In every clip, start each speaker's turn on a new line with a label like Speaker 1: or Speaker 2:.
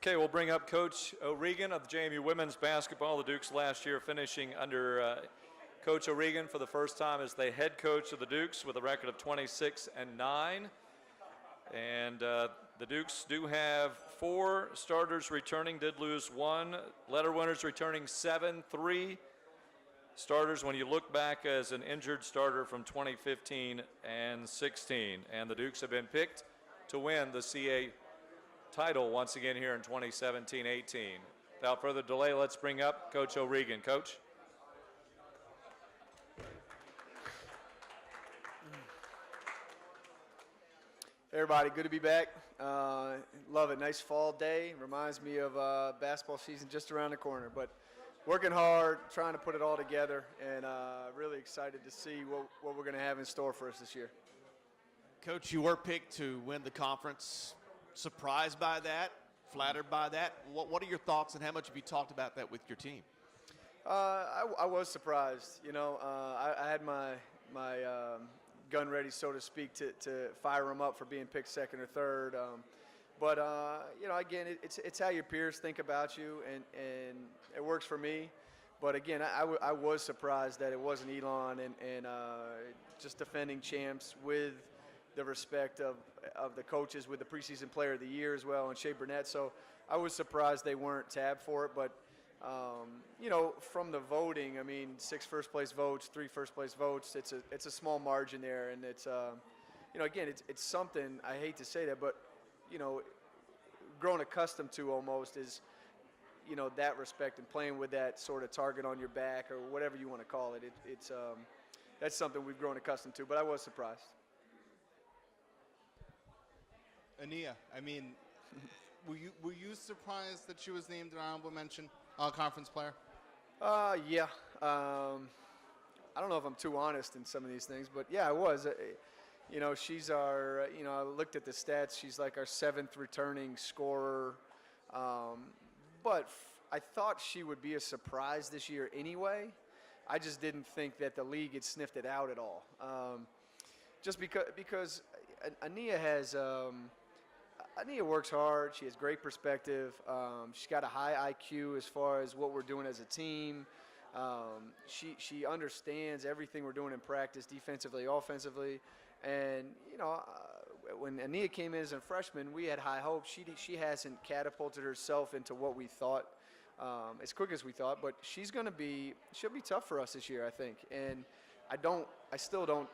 Speaker 1: Okay, we'll bring up Coach O'Regan of the JMU women's basketball. The Dukes last year finishing under Coach O'Regan for the first time as the head coach of the Dukes with a record of 26-9. And the Dukes do have 4 starters returning, did lose 1. Letter winners returning 7, 3 starters when you look back as an injured starter from 2015 and 16. And the Dukes have been picked to win the CA title once again here in 2017-18. Without further delay, let's bring up Coach O'Regan. Coach.
Speaker 2: Hey everybody, good to be back. Love it. Nice fall day. Reminds me of basketball season just around the corner. But working hard, trying to put it all together, and really excited to see what we're going to have in store for us this year.
Speaker 3: Coach, you were picked to win the conference. Surprised by that? Flattered by that? What are your thoughts, and how much have you talked about that with your team?
Speaker 2: I was surprised. You know, I had my gun ready, so to speak, to fire them up for being picked second or third. But you know, again, it's how your peers think about you, and it works for me. But again, I was surprised that it wasn't Elon and just defending champs with the respect of the coaches, with the preseason player of the year as well, and Shea Burnett. So I was surprised they weren't tabbed for it. But you know, from the voting, I mean, 6 first-place votes, 3 first-place votes. It's a small margin there, and it's you know, again, it's something. I hate to say that, but you know, grown accustomed to almost is, you know, that respect and playing with that sort of target on your back or whatever you want to call it. It's that's something we've grown accustomed to. But I was surprised.
Speaker 4: Aniyah, I mean, were you surprised that she was named an honorable mention all-conference player?
Speaker 2: Yeah. I don't know if I'm too honest in some of these things, but yeah, I was. You know, she's our. You know, I looked at the stats. She's like our 7th returning scorer. But I thought she would be a surprise this year anyway. I just didn't think that the league had sniffed it out at all. Just because Aniyah has. Aniyah works hard. She has great perspective. She's got a high IQ as far as what we're doing as a team. She understands everything we're doing in practice, defensively, offensively. And, you know, when Aniyah came in as a freshman, we had high hopes. She hasn't catapulted herself into what we thought as quick as we thought. But she'll be tough for us this year, I think. And I still don't.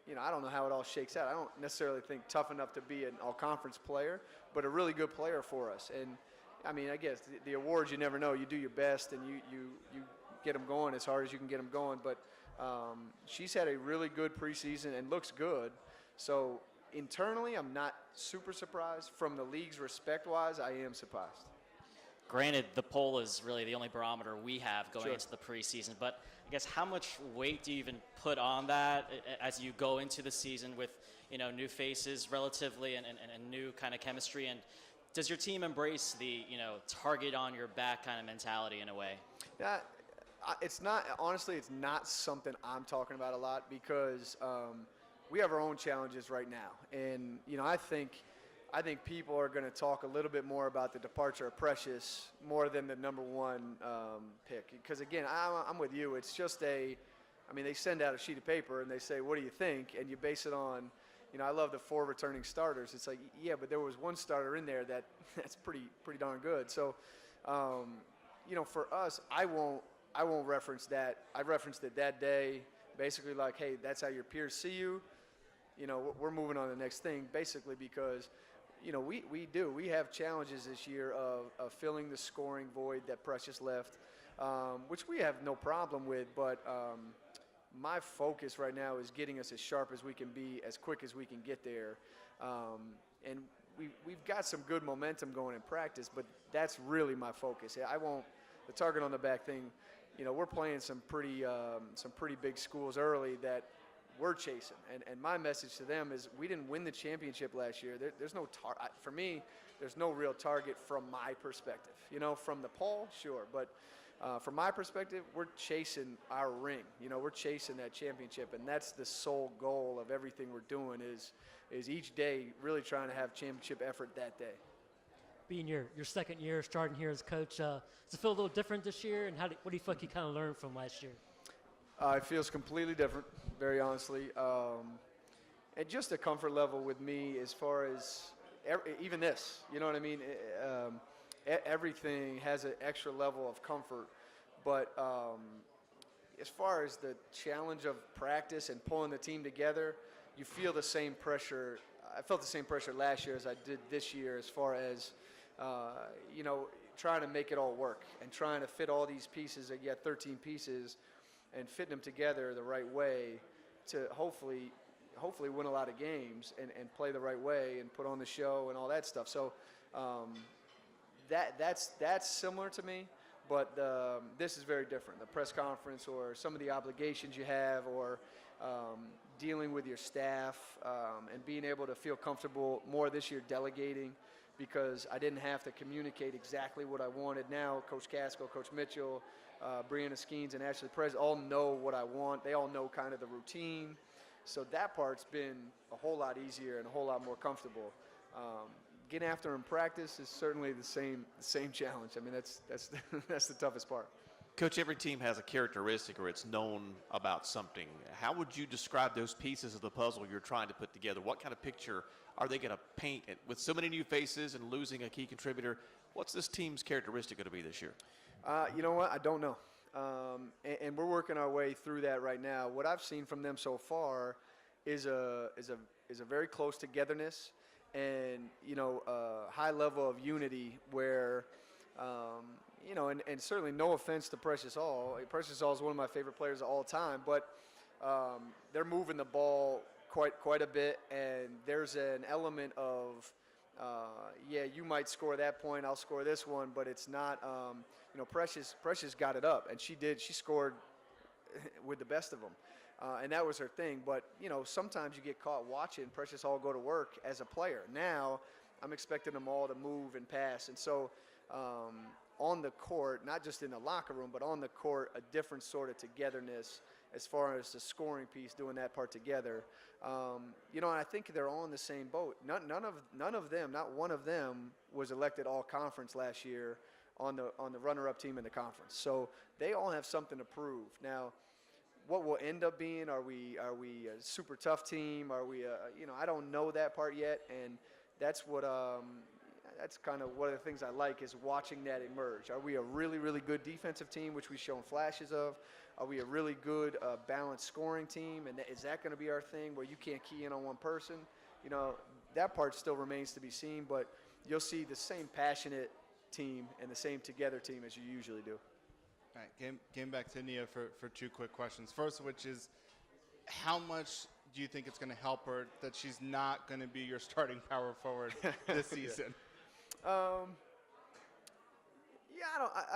Speaker 2: You know, I don't know how it all shakes out. I don't necessarily think tough enough to be an all-conference player, but a really good player for us. And, I mean, I guess the awards, you never know. You do your best, and you get them going as hard as you can get them going. But she's had a really good preseason and looks good. So, internally, I'm not super surprised. From the league's respect-wise, I am surprised.
Speaker 5: Granted, the poll is really the only barometer we have going
Speaker 2: Sure.
Speaker 5: into the preseason, but I guess how much weight do you even put on that as you go into the season with, you know, new faces relatively and new kind of chemistry? And does your team embrace the, you know, target on your back kind of mentality in a way?
Speaker 2: Yeah, it's not, honestly, it's not something I'm talking about a lot because we have our own challenges right now. And, you know, I think people are going to talk a little bit more about the departure of Precious more than the number 1 pick. Because, again, I'm with you. It's just I mean, they send out a sheet of paper and they say, what do you think? And you base it on, you know, I love the 4 returning starters. It's like, yeah, but there was 1 starter in there that's pretty darn good. So, you know, for us, I won't reference that. I referenced it that day, basically like, hey, that's how your peers see you. You know, we're moving on to the next thing, basically because – you know, we have challenges this year of filling the scoring void that Precious left, which we have no problem with. But my focus right now is getting us as sharp as we can be, as quick as we can get there. And we've got some good momentum going in practice, but that's really my focus. The target on the back thing. You know, we're playing some pretty big schools early that we're chasing, and my message to them is we didn't win the championship last year. There's no for me. There's no real target from my perspective. You know, from the poll, sure, but from my perspective, we're chasing our ring. You know, we're chasing that championship, and that's the sole goal of everything we're doing is each day really trying to have championship effort that day.
Speaker 6: being your second year starting here as coach. Does it feel a little different this year, and what do you feel like you kind of learned from last year?
Speaker 2: It feels completely different, very honestly. And just a comfort level with me as far as even this, you know what I mean? Everything has an extra level of comfort. But as far as the challenge of practice and pulling the team together, you feel the same pressure. I felt the same pressure last year as I did this year as far as, trying to make it all work and trying to fit all these pieces. You got 13 pieces and fitting them together the right way to hopefully win a lot of games and play the right way and put on the show and all that stuff. So that's similar to me, but this is very different. The press conference or some of the obligations you have or dealing with your staff and being able to feel comfortable more this year delegating because I didn't have to communicate exactly what I wanted. Now Coach Casco, Coach Mitchell, Brianna Skeens, and Ashley Perez all know what I want. They all know kind of the routine. So that part's been a whole lot easier and a whole lot more comfortable. Getting after in practice is certainly the same challenge. I mean, that's that's the toughest part.
Speaker 3: Coach, every team has a characteristic or it's known about something. How would you describe those pieces of the puzzle you're trying to put together? What kind of picture are they going to paint? With so many new faces and losing a key contributor, what's this team's characteristic going to be this year?
Speaker 2: You know what? I don't know. And we're working our way through that right now. What I've seen from them so far is a very close togetherness and, a high level of unity where, and certainly no offense to Precious Hall. Precious Hall is one of my favorite players of all time, but they're moving the ball quite a bit, and there's an element of, you might score that point, I'll score this one, but it's not, Precious got it up, and she did. She scored with the best of them, and that was her thing. But, sometimes you get caught watching Precious Hall go to work as a player. Now I'm expecting them all to move and pass, and so on the court, not just in the locker room, but on the court, a different sort of togetherness as far as the scoring piece, doing that part together. And I think they're all in the same boat. None of them, not one of them, was elected all-conference last year on the runner-up team in the conference. So they all have something to prove. Now, what will end up being? Are we a super tough team? Are we I don't know that part yet, and that's what that's kind of one of the things I like is watching that emerge. Are we a really, really good defensive team, which we've shown flashes of? Are we a really good balanced scoring team? And is that going to be our thing where you can't key in on one person? That part still remains to be seen, but you'll see the same passionate team and the same together team as you usually do.
Speaker 4: All right, game back to Aniyah for two quick questions. First of which is, how much do you think it's going to help her that she's not going to be your starting power forward this season?
Speaker 2: I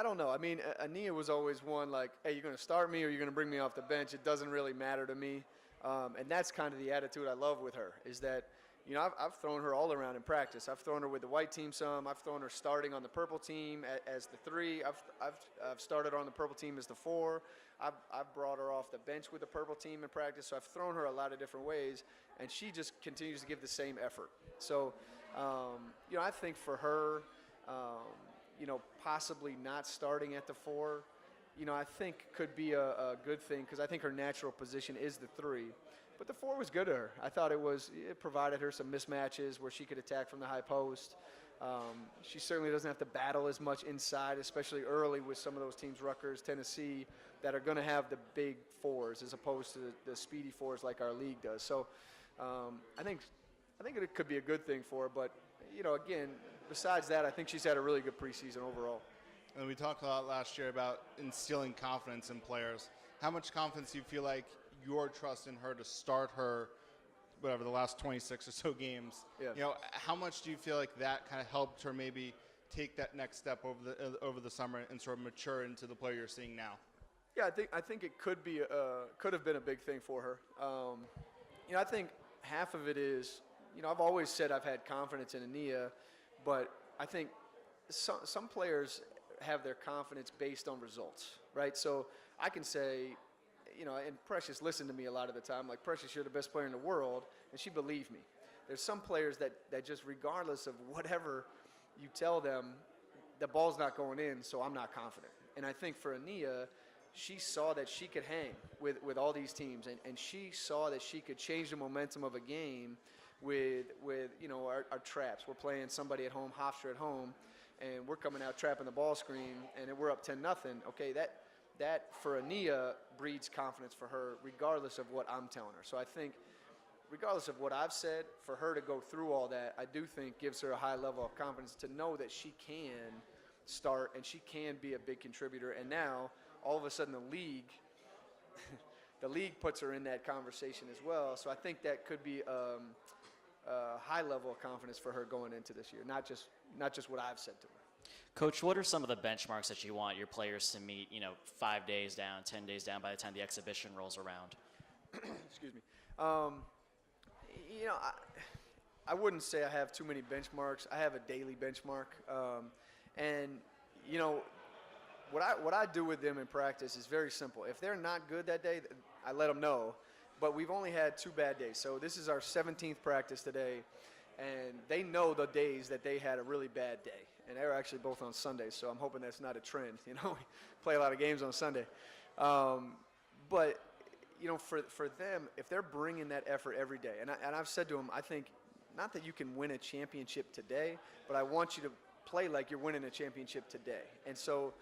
Speaker 2: don't know. I mean, Aniyah was always one like, hey, you're going to start me or you're going to bring me off the bench. It doesn't really matter to me. And that's kind of the attitude I love with her is that, I've thrown her all around in practice. I've thrown her with the white team some. I've thrown her starting on the purple team as the 3. I've started her on the purple team as the 4. I've brought her off the bench with the purple team in practice. So I've thrown her a lot of different ways, and she just continues to give the same effort. So, I think for her, possibly not starting at the 4, I think could be a good thing because I think her natural position is the 3. But the 4 was good to her. I thought it provided her some mismatches where she could attack from the high post. She certainly doesn't have to battle as much inside, especially early with some of those teams, Rutgers, Tennessee, that are going to have the big 4s as opposed to the speedy 4s like our league does. So I think it could be a good thing for her. But, again, besides that, I think she's had a really good preseason overall.
Speaker 4: And we talked a lot last year about instilling confidence in players. How much confidence do you feel like your trust in her to start her, whatever, the last 26 or so games?
Speaker 2: Yeah.
Speaker 4: How much do you feel like that kind of helped her maybe take that next step over the summer and sort of mature into the player you're seeing now?
Speaker 2: Yeah, I think it could have been a big thing for her. I think half of it is, I've always said I've had confidence in Aniyah, but I think some players have their confidence based on results, right? So I can say, and Precious listened to me a lot of the time, like, Precious, you're the best player in the world, and she believed me. There's some players that just regardless of whatever you tell them the ball's not going in, so I'm not confident. And I think for Aniyah, she saw that she could hang with all these teams, and she saw that she could change the momentum of a game with our traps. We're playing somebody at home, Hofstra at home, and we're coming out trapping the ball screen, and we're up 10-0. Okay, that for Aniyah breeds confidence for her, regardless of what I'm telling her. So I think, regardless of what I've said, for her to go through all that, I do think gives her a high level of confidence to know that she can start and she can be a big contributor. And now, all of a sudden, the league puts her in that conversation as well. So I think that could be a high level of confidence for her going into this year, not just what I've said to her.
Speaker 5: Coach, what are some of the benchmarks that you want your players to meet, 5 days down, 10 days down by the time the exhibition rolls around?
Speaker 2: Excuse me. I wouldn't say I have too many benchmarks. I have a daily benchmark. What I do with them in practice is very simple. If they're not good that day, I let them know. But we've only had 2 bad days. So this is our 17th practice today, and they know the days that they had a really bad day. And they were actually both on Sundays, so I'm hoping that's not a trend. We play a lot of games on Sunday. But for them, if they're bringing that effort every day, and I've said to them, I think not that you can win a championship today, but I want you to play like you're winning a championship today. And so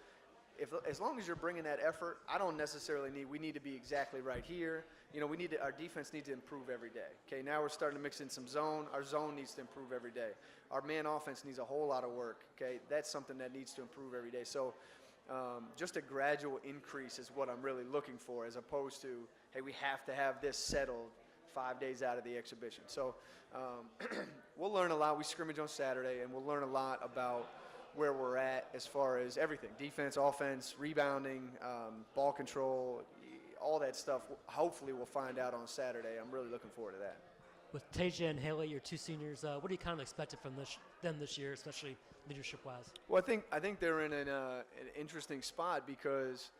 Speaker 2: as long as you're bringing that effort, I don't necessarily we need to be exactly right here. Our defense needs to improve every day. Okay, now we're starting to mix in some zone. Our zone needs to improve every day. Our man offense needs a whole lot of work. Okay, that's something that needs to improve every day. So just a gradual increase is what I'm really looking for, as opposed to, hey, we have to have this settled 5 days out of the exhibition. So we'll learn a lot. We scrimmage on Saturday, and we'll learn a lot about where we're at as far as everything: defense, offense, rebounding, ball control, all that stuff. Hopefully we'll find out on Saturday. I'm really looking forward to that.
Speaker 6: With Tasia and Haley, your 2 seniors, what do you kind of expected from them this year, especially leadership-wise?
Speaker 2: Well, I think they're in an interesting spot because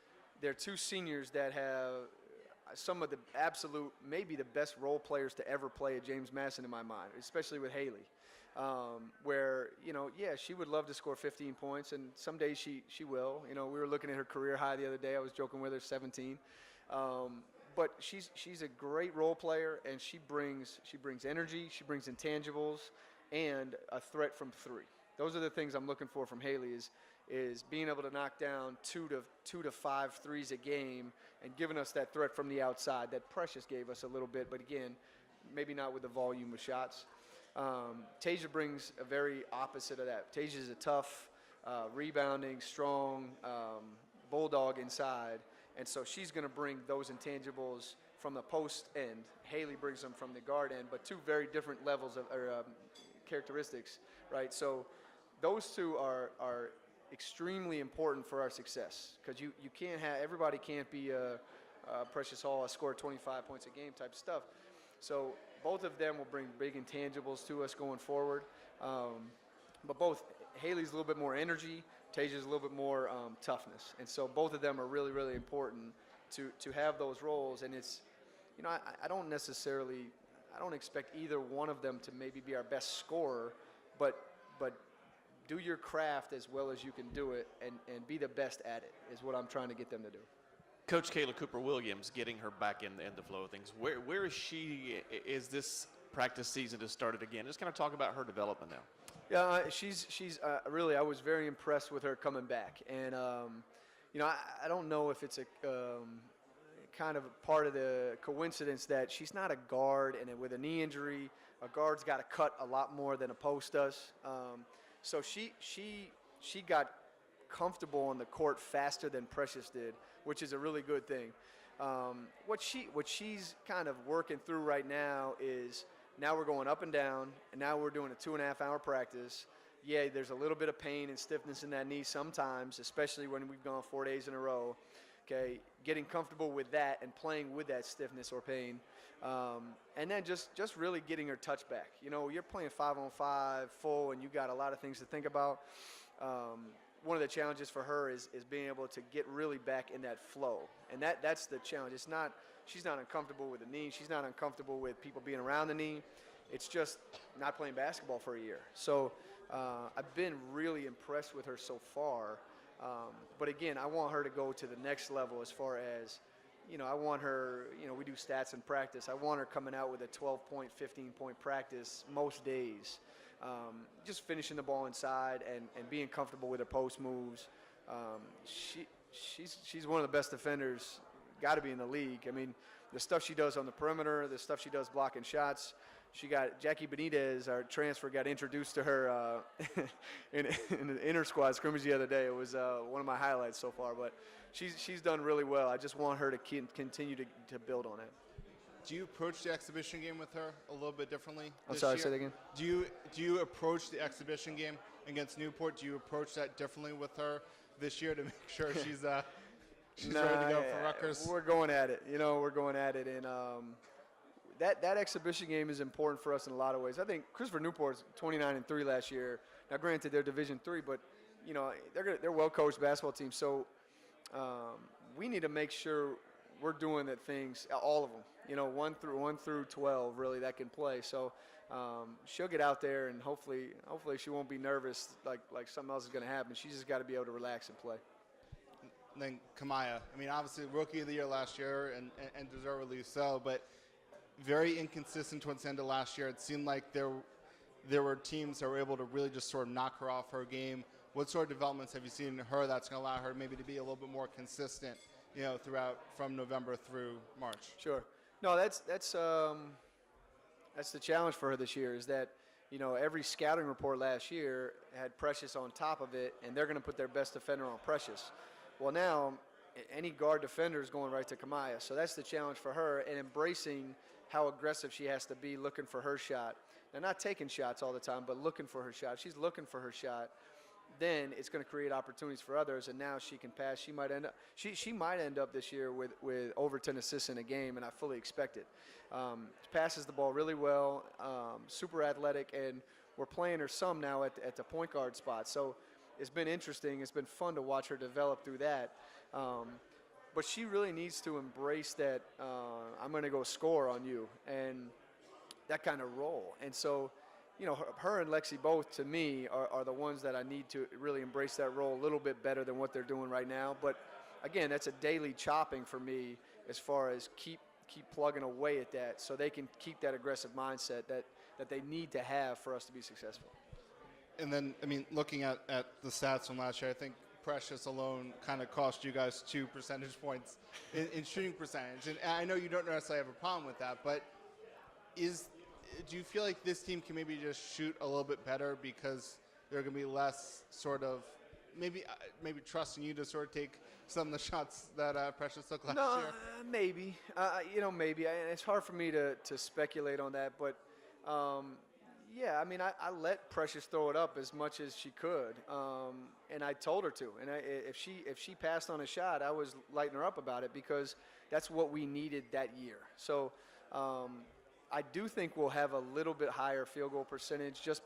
Speaker 2: they're 2 seniors that have some of the absolute, maybe the best role players to ever play at James Madison in my mind, especially with Haley. Where, she would love to score 15 points, and some days she will. We were looking at her career high the other day. I was joking with her, 17. But she's a great role player, and she brings energy, she brings intangibles, and a threat from 3. Those are the things I'm looking for from Haley is being able to knock down 2 to 5 threes a game and giving us that threat from the outside that Precious gave us a little bit, but again, maybe not with the volume of shots. Tasia brings a very opposite of that. Tasia is a tough, rebounding, strong bulldog inside, and so she's going to bring those intangibles from the post end. Haley brings them from the guard end, but 2 very different levels of characteristics, right? So those 2 are extremely important for our success, because you can't have, everybody can't be a Precious Hall, score 25 points a game type stuff. So both of them will bring big intangibles to us going forward. But Haley's a little bit more energy, Tasia's a little bit more toughness. And so both of them are really, really important to have those roles. And it's, I don't expect either one of them to maybe be our best scorer, but do your craft as well as you can do it and be the best at it is what I'm trying to get them to do.
Speaker 3: Coach Kayla Cooper-Williams, getting her back in the flow of things. Where is she? Is this practice season has started again? Just kind of talk about her development now.
Speaker 2: Yeah, she's really, I was very impressed with her coming back. And, I don't know if it's a kind of part of the coincidence that she's not a guard, and with a knee injury, a guard's got to cut a lot more than a post does. So she got comfortable on the court faster than Precious did, which is a really good thing. What she's kind of working through right now is, now we're going up and down, and now we're doing a 2.5-hour practice. Yeah, there's a little bit of pain and stiffness in that knee sometimes, especially when we've gone 4 days in a row. Okay, getting comfortable with that and playing with that stiffness or pain, and then just really getting her touch back. You're playing 5-on-5 full, and you got a lot of things to think about. One of the challenges for her is being able to get really back in that flow, and that's the challenge. She's not uncomfortable with the knee. She's not uncomfortable with people being around the knee. It's just not playing basketball for a year. So I've been really impressed with her so far. But again, I want her to go to the next level as far as, I want her, we do stats in practice. I want her coming out with a 12-point, 15-point practice most days. Just finishing the ball inside and being comfortable with her post moves. She's one of the best defenders, got to be in the league. I mean, the stuff she does on the perimeter, the stuff she does blocking shots. She got Jackie Benitez, our transfer, got introduced to her in the inter squad scrimmage the other day. It was one of my highlights so far. But she's done really well. I just want her to continue to build on it.
Speaker 4: Do you approach the exhibition game with her a little bit differently?
Speaker 2: I'm sorry, say that again.
Speaker 4: Do you approach the exhibition game against Newport? Do you approach that differently with her this year to make sure she's ready to go for Rutgers?
Speaker 2: We're going at it. We're going at it, and that exhibition game is important for us in a lot of ways. I think Christopher Newport's 29-3 last year. Now, granted, they're Division III, but they're well-coached basketball team. So we need to make sure we're doing the things, all of them. 1 through 12, really, that can play. So she'll get out there, and hopefully she won't be nervous like something else is going to happen. She's just got to be able to relax and play.
Speaker 4: And then Kamiya, I mean, obviously Rookie of the Year last year and deservedly so, but very inconsistent towards the end of last year. It seemed like there were teams that were able to really just sort of knock her off her game. What sort of developments have you seen in her that's going to allow her maybe to be a little bit more consistent, throughout from November through March?
Speaker 2: Sure. No, that's the challenge for her this year is that, every scouting report last year had Precious on top of it, and they're going to put their best defender on Precious. Well, now any guard defender is going right to Kamiya. So that's the challenge for her, and embracing how aggressive she has to be looking for her shot. Now, not taking shots all the time, but looking for her shot. If she's looking for her shot, then it's going to create opportunities for others, and now she can pass. She might end up this year with over 10 assists in a game, and I fully expect it. She passes the ball really well, super athletic, and we're playing her some now at the point guard spot. So it's been interesting. It's been fun to watch her develop through that. But she really needs to embrace that I'm going to go score on you, and that kind of role. And so, her and Lexi both, to me, are the ones that I need to really embrace that role a little bit better than what they're doing right now. But, again, that's a daily chopping for me as far as keep plugging away at that so they can keep that aggressive mindset that they need to have for us to be successful.
Speaker 4: And then, I mean, looking at the stats from last year, I think Precious alone kind of cost you guys 2 percentage points in shooting percentage. And I know you don't necessarily have a problem with that, but do you feel like this team can maybe just shoot a little bit better because they're going to be less sort of maybe trusting you to sort of take some of the shots that Precious took last year?
Speaker 2: Maybe. Maybe. It's hard for me to speculate on that, but yeah, I mean, I let Precious throw it up as much as she could, and I told her to. And if she passed on a shot, I was lighting her up about it because that's what we needed that year. So I do think we'll have a little bit higher field goal percentage just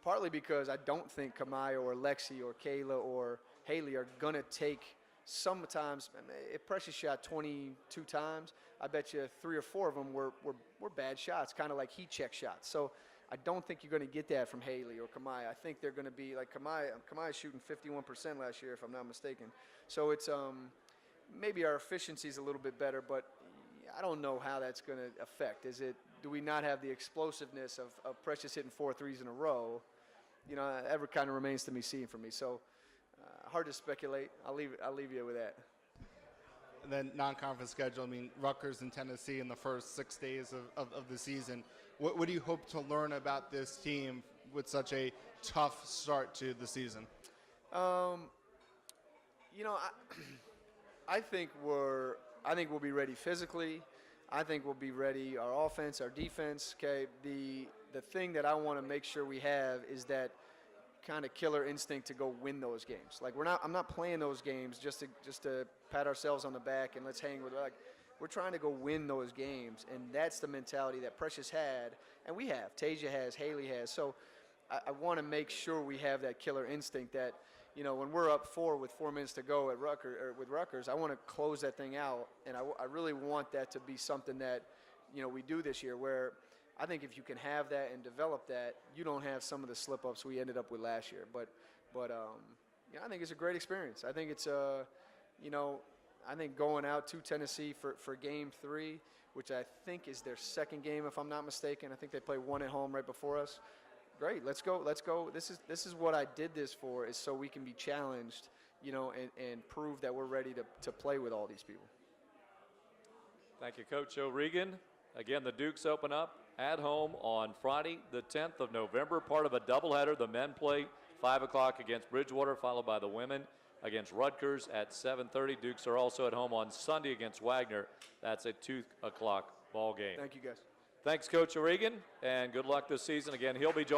Speaker 2: partly because I don't think Kamiya or Lexi or Kayla or Haley are going to take sometimes. If Precious shot 22 times, I bet you 3 or 4 of them were bad shots, kind of like heat check shots. So I don't think you're going to get that from Haley or Kamiya. I think they're going to be like Kamiya's shooting 51% last year, if I'm not mistaken. So it's maybe our efficiency is a little bit better, but I don't know how that's going to affect. Do we not have the explosiveness of Precious hitting 4 threes in a row? That kind of remains to be seen for me. So hard to speculate. I'll leave you with that.
Speaker 4: And then non-conference schedule. I mean, Rutgers and Tennessee in the first 6 days of the season. What do you hope to learn about this team with such a tough start to the season?
Speaker 2: I think we'll be ready physically. I think we'll be ready. Our offense, our defense. Okay. The thing that I want to make sure we have is that kind of killer instinct to go win those games. Like I'm not playing those games just to pat ourselves on the back and let's hang with. Like we're trying to go win those games, and that's the mentality that Precious had, and we have. Tasia has, Haley has. So I want to make sure we have that killer instinct that when we're up 4 with 4 minutes to go with Rutgers, I want to close that thing out, and I really want that to be something that we do this year where I think if you can have that and develop that, you don't have some of the slip-ups we ended up with last year. But yeah, I think it's a great experience. I think it's you know, I think going out to Tennessee for Game 3, which I think is their second game, if I'm not mistaken. I think they play one at home right before us. Great, let's go. This is what I did this for, is so we can be challenged, you know, and prove that we're ready to play with all these people.
Speaker 1: Thank you, Coach O'Regan. Again, the Dukes open up at home on Friday, the 10th of November, part of a doubleheader. The men play 5 o'clock against Bridgewater, followed by the women against Rutgers at 7:30. Dukes are also at home on Sunday against Wagner. That's a 2 o'clock ball game.
Speaker 2: Thank you, guys.
Speaker 1: Thanks, Coach O'Regan, and good luck this season. Again, he'll be joined